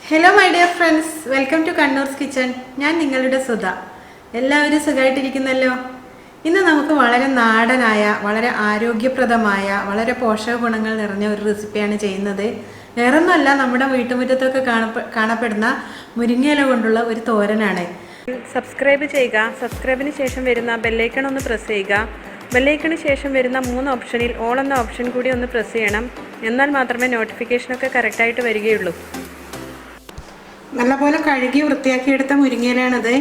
Hello my dear friends, welcome to Kannur's kitchen. ഞാൻ നിങ്ങളുടെ സുധ. എല്ലാവരും സുഖമായിട്ടിരിക്കുന്നല്ലോ. ഇന്ന് നമുക്ക് വളരെ നാടനായ, വളരെ ആരോഗ്യപ്രദമായ, വളരെ പോഷക ഗുണങ്ങൾ നിറഞ്ഞ ഒരു റെസിപ്പിയാണ് ചെയ്യുന്നത്. വേറൊന്നുമല്ല, നമ്മുടെ വീട്ടുമുറ്റത്തൊക്കെ കാണപ്പെടുന്ന മുരിങ്ങയില കൊണ്ടുള്ള ഒരു തോരനാണ്. സബ്സ്ക്രൈബ് ചെയ്യുക. സബ്സ്ക്രൈബിന് ശേഷം വരുന്ന ബെല്ലൈക്കൺ ഒന്ന് പ്രസ് ചെയ്യുക. ബെല്ലൈക്കണിന് ശേഷം വരുന്ന 3 ഓപ്ഷനിൽ ഓൾ എന്ന ഓപ്ഷൻ കൂടി ഒന്ന് പ്രസ് ചെയ്യണം. എന്നാൽ മാത്രമേ നോട്ടിഫിക്കേഷനൊക്കെ കറക്റ്റായിട്ട് വരികയുള്ളൂ. നല്ലപോലെ കഴുകി വൃത്തിയാക്കിയെടുത്ത മുരിങ്ങയിലാണിത്.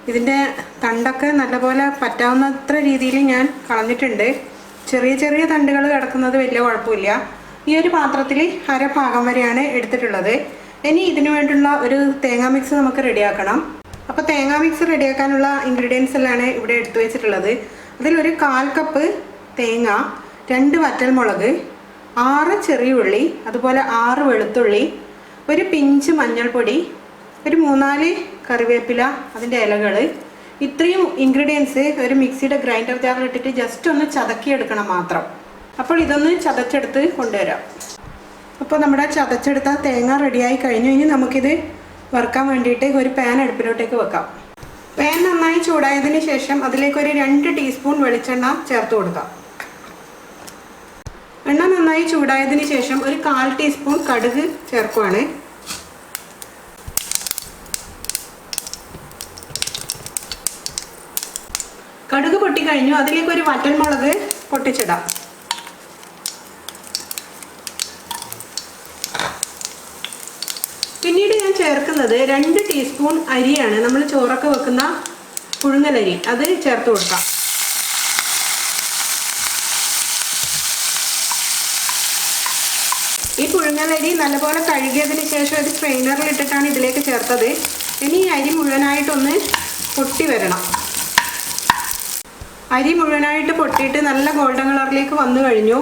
ഇതിൻ്റെ തണ്ടൊക്കെ നല്ലപോലെ പറ്റാവുന്നത്ര രീതിയിൽ ഞാൻ കളഞ്ഞിട്ടുണ്ട്. ചെറിയ ചെറിയ തണ്ടുകൾ കിടക്കുന്നത് വലിയ കുഴപ്പമില്ല. ഈ ഒരു പാത്രത്തിൽ അര ഭാഗം വരെയാണ് എടുത്തിട്ടുള്ളത്. ഇനി ഇതിനു വേണ്ടിയുള്ള ഒരു തേങ്ങാ മിക്സ് നമുക്ക് റെഡിയാക്കണം. അപ്പോൾ തേങ്ങാ മിക്സ് റെഡിയാക്കാനുള്ള ഇൻഗ്രീഡിയൻസ് എല്ലാം ഇവിടെ എടുത്തു വെച്ചിട്ടുള്ളത്. അതിലൊരു 1/4 കപ്പ് തേങ്ങ, 2 വറ്റൽമുളക്, 6 ചെറിയ ഉള്ളി, അതുപോലെ 6 വെളുത്തുള്ളി, ഒരു പിഞ്ച് മഞ്ഞൾപ്പൊടി, ഒരു 3-4 കറിവേപ്പില, അതിൻ്റെ ഇലകൾ. ഇത്രയും ഇൻഗ്രീഡിയൻസ് ഒരു മിക്സിയുടെ ഗ്രൈൻഡർ ജാറിൽ ഇട്ടിട്ട് ജസ്റ്റ് ഒന്ന് ചതക്കിയെടുക്കണം മാത്രം. അപ്പോൾ ഇതൊന്ന് ചതച്ചെടുത്ത് കൊണ്ടുവരാം. അപ്പോൾ നമ്മുടെ ചതച്ചെടുത്ത തേങ്ങ റെഡിയായി കഴിഞ്ഞു. ഇനി നമുക്കിത് വറുക്കാൻ വേണ്ടിയിട്ട് ഒരു പാൻ അടുപ്പിലോട്ടേക്ക് വെക്കാം. പാൻ നന്നായി ചൂടായതിന് ശേഷം അതിലേക്ക് ഒരു 2 ടീസ്പൂൺ വെളിച്ചെണ്ണ ചേർത്ത് കൊടുക്കാം. എണ്ണ നന്നായി ചൂടായതിന് ശേഷം ഒരു 1/4 ടീസ്പൂൺ കടുക് ചേർക്കുവാണ്. കടുക് പൊട്ടിക്കഴിഞ്ഞു. അതിലേക്ക് ഒരു വറ്റൽമുളക് പൊട്ടിച്ചിടാം. പിന്നീട് ഞാൻ ചേർക്കുന്നത് 2 ടീസ്പൂൺ അരിയാണ്. നമ്മൾ ചോറൊക്കെ വെക്കുന്ന പുഴുങ്ങലരി, അത് ചേർത്ത് കൊടുക്കാം. ഈ പുഴുങ്ങലരി നല്ലപോലെ കഴുകിയതിന് ശേഷം ഒരു സ്ട്രെയിനറിൽ ഇട്ടിട്ടാണ് ഇതിലേക്ക് ചേർത്തത്. ഇനി ഈ അരി മുഴുവനായിട്ടൊന്ന് പൊട്ടി വരണം. അരി മുഴുവനായിട്ട് പൊട്ടിയിട്ട് നല്ല ഗോൾഡൻ കളറിലേക്ക് വന്നു കഴിഞ്ഞു.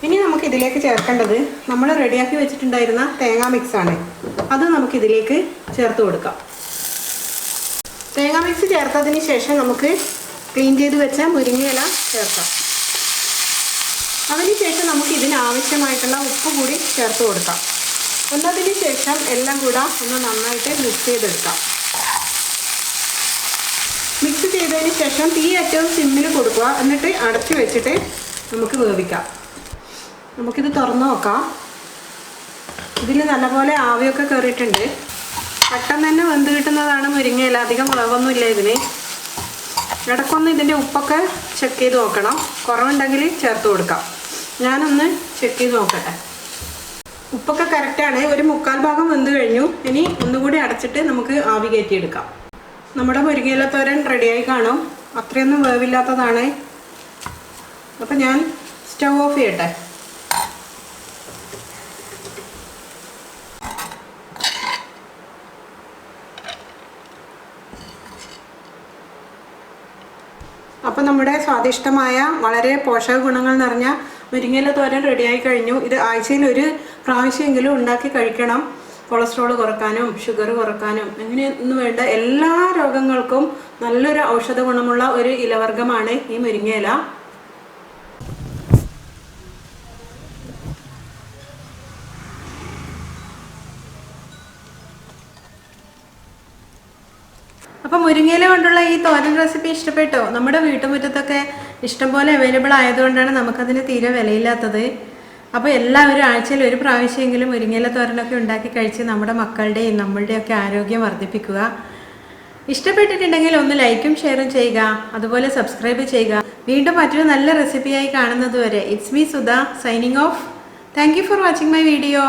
ഇനി നമുക്ക് ഇതിലേക്ക് ചേർക്കേണ്ടത് നമ്മൾ റെഡിയാക്കി വെച്ചിട്ടുണ്ടായിരുന്ന തേങ്ങാ മിക്സാണ്. അത് നമുക്കിതിലേക്ക് ചേർത്ത് കൊടുക്കാം. തേങ്ങാ മിക്സ് ചേർത്തതിന് ശേഷം നമുക്ക് ക്ലീൻ ചെയ്ത് വെച്ച മുരിങ്ങയില ചേർക്കാം. അതിനുശേഷം നമുക്ക് ഇതിനാവശ്യമായിട്ടുള്ള ഉപ്പ് കൂടി ചേർത്ത് കൊടുക്കാം. ഒന്നതിന് ശേഷം എല്ലാം കൂടെ ഒന്ന് നന്നായിട്ട് മിക്സ് ചെയ്തെടുക്കാം. മിക്സ് ചെയ്തതിന് ശേഷം തീ ഏറ്റവും സിമ്മിൽ കൊടുക്കുക. എന്നിട്ട് അടച്ചു വെച്ചിട്ട് നമുക്ക് വേവിക്കാം. നമുക്കിത് തുറന്ന് നോക്കാം. ഇതിൽ നല്ലപോലെ ആവിയൊക്കെ കയറിയിട്ടുണ്ട്. പെട്ടെന്ന് തന്നെ വെന്ത് കിട്ടുന്നതാണ് മുരിങ്ങയില. അധികം വേവൊന്നുമില്ല ഇതിന്. ഇടയ്ക്കൊന്ന് ഇതിൻ്റെ ഉപ്പൊക്കെ ചെക്ക് ചെയ്ത് നോക്കണം. കുറവുണ്ടെങ്കിൽ ചേർത്ത് കൊടുക്കാം. ഞാനൊന്ന് ചെക്ക് ചെയ്ത് നോക്കട്ടെ. ഉപ്പൊക്കെ കറക്റ്റാണ്. ഒരു 3/4 ഭാഗം വെന്ത് കഴിഞ്ഞു. ഇനി ഒന്നുകൂടി അടച്ചിട്ട് നമുക്ക് ആവി കയറ്റിയെടുക്കാം. നമ്മുടെ മുരിങ്ങയില തോരൻ റെഡിയായി കാണും. അത്രയൊന്നും വേവില്ലാത്തതാണ്. അപ്പം ഞാൻ സ്റ്റവ് ഓഫ് ചെയ്യട്ടെ. അപ്പം നമ്മുടെ സ്വാദിഷ്ടമായ വളരെ പോഷക ഗുണങ്ങൾ നിറഞ്ഞ മുരിങ്ങയില തോരൻ റെഡിയായി കഴിഞ്ഞു. ഇത് ആഴ്ചയിൽ ഒരു പ്രാവശ്യമെങ്കിലും ഉണ്ടാക്കി കഴിക്കണം. കൊളസ്ട്രോൾ കുറക്കാനും ഷുഗർ കുറക്കാനും അങ്ങനെയൊന്നും വേണ്ട എല്ലാ രോഗങ്ങൾക്കും നല്ലൊരു ഔഷധ ഗുണമുള്ള ഒരു ഇലവർഗ്ഗമാണ് ഈ മുരിങ്ങയില. അപ്പോൾ മുരിങ്ങയില കൊണ്ടുള്ള ഈ തോരൻ റെസിപ്പി ഇഷ്ടപ്പെട്ടോ? നമ്മുടെ വീട്ടുമുറ്റത്തൊക്കെ ഇഷ്ടംപോലെ അവൈലബിൾ ആയതുകൊണ്ടാണ് നമുക്കതിന് തീരെ വിലയില്ലാത്തത്. അപ്പോൾ എല്ലാവരും ആഴ്ചയിൽ ഒരു പ്രാവശ്യമെങ്കിലും മുരിങ്ങയില തോരനൊക്കെ ഉണ്ടാക്കി കഴിച്ച് നമ്മുടെ മക്കളുടെയും നമ്മളുടെയൊക്കെ ആരോഗ്യം വർദ്ധിപ്പിക്കുക. ഇഷ്ടപ്പെട്ടിട്ടുണ്ടെങ്കിൽ ഒന്ന് ലൈക്കും ഷെയറും ചെയ്യുക. അതുപോലെ സബ്സ്ക്രൈബ് ചെയ്യുക. വീണ്ടും മറ്റൊരു നല്ല റെസിപ്പിയായി കാണുന്നത് വരെ it's me Sudha signing off. Thank you for watching my video.